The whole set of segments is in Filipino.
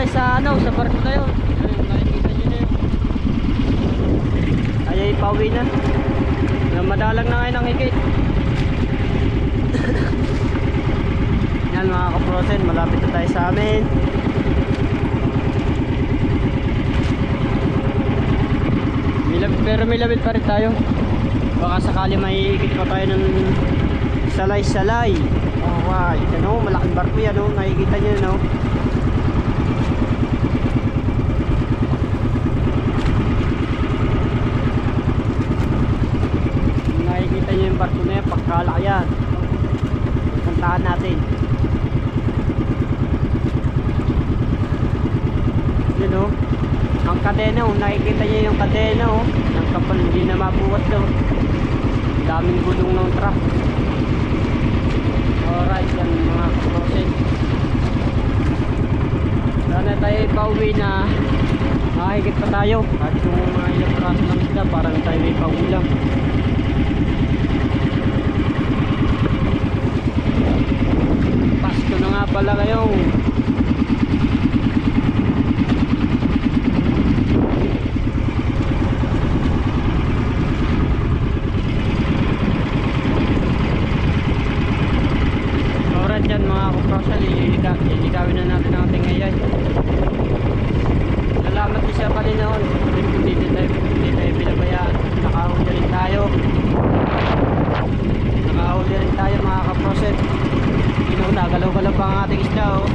sa ano, sa barko na yun. Ayun, nakikita nyo na yun. Ay pauwi na. Madalang na ngayon ang higit. Yan mga kaprosen, malapit na tayo sa amin. Pero may labit pa rin tayo. Baka sakali may higit pa tayo ng salay-salay. Alright, ano, malaking barko yan, no? Nakikita nyo, no? Nakikita nyo yung barko na yan, pagkalaki yan. Puntahan natin. Yun, no? Ang kadena, oh, nakikita nyo yung kadena, oh. Ang kapal, hindi na mabuhat, no? Daming gulong ng truck. Alright, yan mga kaprosen. Sana tayo pauwi na makahigit pa tayo. At yung mga ilang praso ng isda, parang tayo may paulam. Pasko na nga pala ngayon. Yan mga kaprosen, iligawin na natin ang ating ngayon. Salamat din sa Panginoon. Hindi tayo binabayaan. Nakahuli rin tayo mga kaprosen. Nagalaw-galaw pa ang ating isda, oh.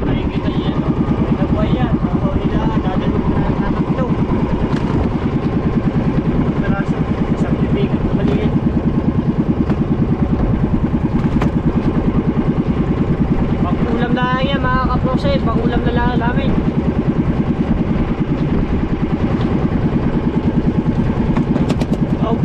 Nakikita niyo yan, nagaway yan. Mahuli na, dadalhin na natakto. Isang bibigan na maliit. Pag-ulam na lang yan mga kaprosen. Pag-ulam na lang namin. Oh.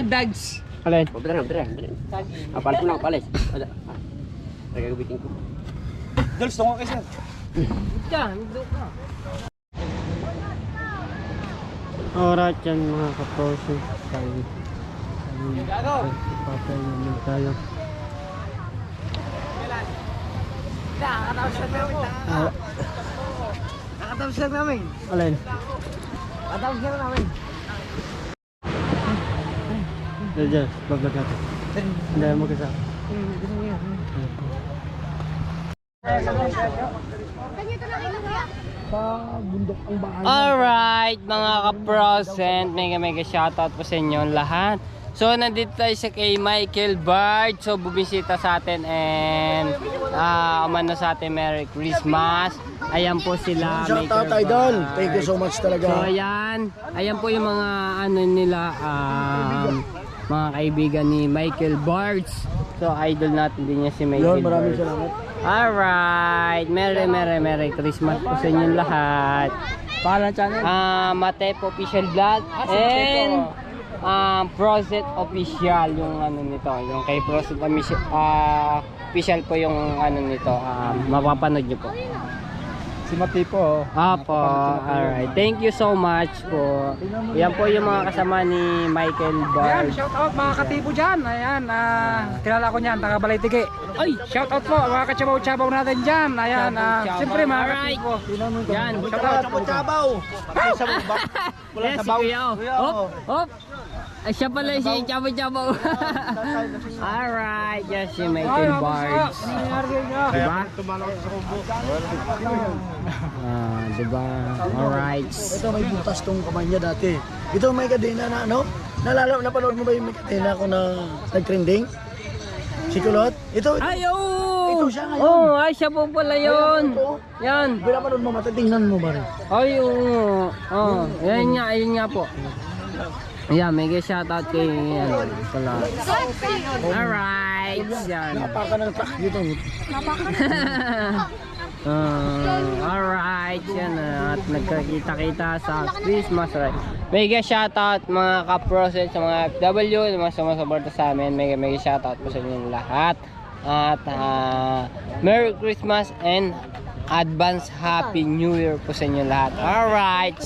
dags. Alin? Beneran. Apal ko na palis. Ada. Gagamitin ko. Dals, tungo kayo sir. Diyan, dito ka. Alright yan mga kaproso. Tayo. Papay naman tayo. Nakatapos lang namin. Alin? Nakatapos lang namin. Diyan, vlog natin. Hindi mo kasama. Alright mga ka-prosent, mega shoutout po sa inyo lahat. So nandito tayo sa kay Michael Bard. So bubisita sa atin and umano sa atin Merry Christmas. Ayan po sila. Shoutout idol. Thank you so much talaga. So ayan po yung mga ano nila mga kaibigan ni Michael Bards. So idol natin din niya si Michael Yun, maraming Bards. salamat. Alright, Merry Christmas po sa inyong lahat. Pangalan channel? Matepo Official Vlog and Proset Official yung ano nito, yung kay Proset Official po yung ano nito, mapapanood nyo po. Si Matipo. Apo, alright. Thank you so much po. Yan po yung mga kasama ni Michael Ayan, Bard. shout out mga katipo dyan. Ayan, kilala ko niyan, taga Balaytigi. Ay, shout out po mga kachabaw-chabaw natin dyan. Ayan, siyempre mga katipo. Yan, Shout out. Chabaw. yes, si Kuya. Hop. Ay, siya pala si Chabo. Alright, yes, si Michael Bard. Diba? Diba? Alright. Ito may butas tong kamay niya dati. Ito may kadena na ano? Napanood mo ba yung may kadena ko na nag-trending? Si Kulot? Ito. Ay, oo! Ito siya ngayon. Oo, ay, siya po pala yun. Ito. Yan. Pinapanood mo, matatingnan mo ba rin? Ay, oo. Oh, yan nga po. Yan, mega shoutout kay yan pala. Alright, yan. Napaka ng truck dito. Alright, yan at nagkakita-kita sa Christmas, right? Mega shoutout mga ka-process sa mga FW, mga sumusuporta sa amin. Mega shoutout po sa inyo lahat. At Merry Christmas and advance Happy New Year po sa inyo lahat. Alright.